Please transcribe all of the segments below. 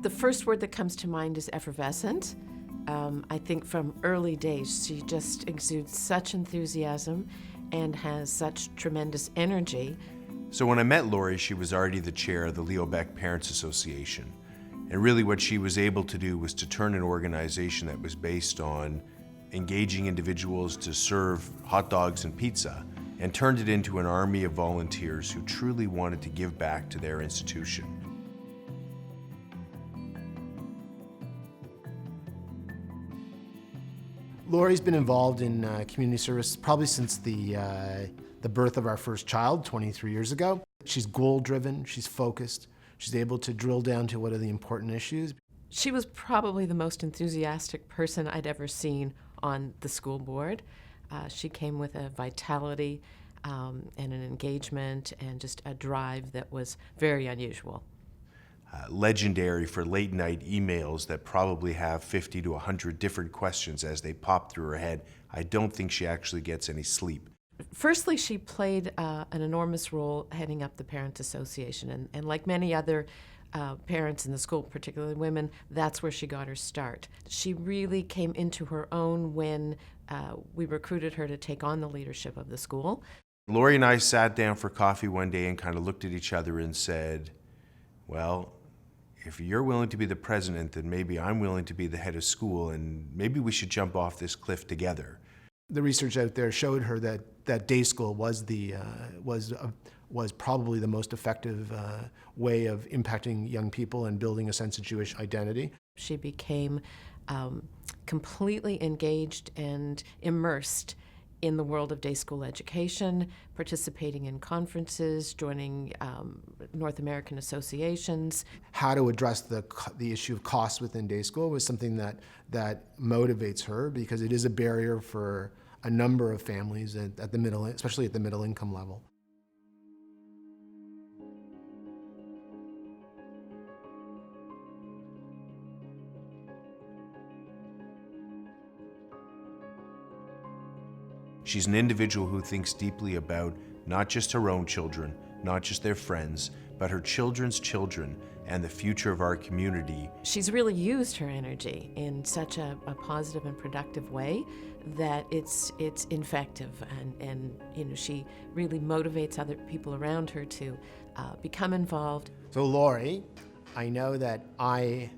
The first word that comes to mind is effervescent. I think from early days, she just exudes such enthusiasm and has such tremendous energy. So when I met Laurie, she was already the chair of the Leo Beck Parents Association. And really what she was able to do was to turn an organization that was based on engaging individuals to serve hot dogs and pizza, and turned it into an army of volunteers who truly wanted to give back to their institution. Laurie's been involved in community service probably since the birth of our first child 23 years ago. She's goal-driven, she's focused, she's able to drill down to what are the important issues. She was probably the most enthusiastic person I'd ever seen on the school board. She came with a vitality and an engagement and just a drive that was very unusual. Legendary for late night emails that probably have 50 to 100 different questions as they pop through her head. I don't think she actually gets any sleep. Firstly, she played an enormous role heading up the Parents Association, and like many other parents in the school, particularly women, that's where she got her start. She really came into her own when we recruited her to take on the leadership of the school. Laurie and I sat down for coffee one day and kind of looked at each other and said, well, if you're willing to be the president, then maybe I'm willing to be the head of school, and maybe we should jump off this cliff together. The research out there showed her that day school was probably the most effective way of impacting young people and building a sense of Jewish identity. She became completely engaged and immersed in the world of day school education, participating in conferences, joining North American associations. How to address the issue of costs within day school was something that motivates her, because it is a barrier for a number of families at the middle, especially at the middle income level. She's an individual who thinks deeply about not just her own children, not just their friends, but her children's children and the future of our community. She's really used her energy in such a positive and productive way that it's infective, and you know, she really motivates other people around her to become involved. So Laurie, I know that I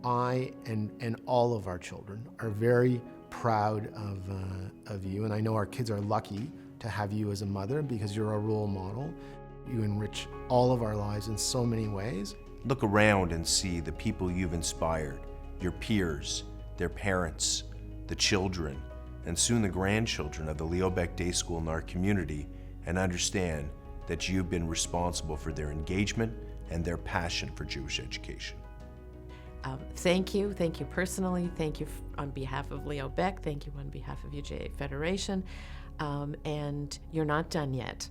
and all of our children are very proud of you, and I know our kids are lucky to have you as a mother, because you're a role model. You enrich all of our lives in so many ways. Look around and see the people you've inspired, your peers, their parents, the children, and soon the grandchildren of the Leo Beck Day School in our community, and understand that you've been responsible for their engagement and their passion for Jewish education. Thank you personally, thank you on behalf of Leo Beck, thank you on behalf of UJA Federation, and you're not done yet.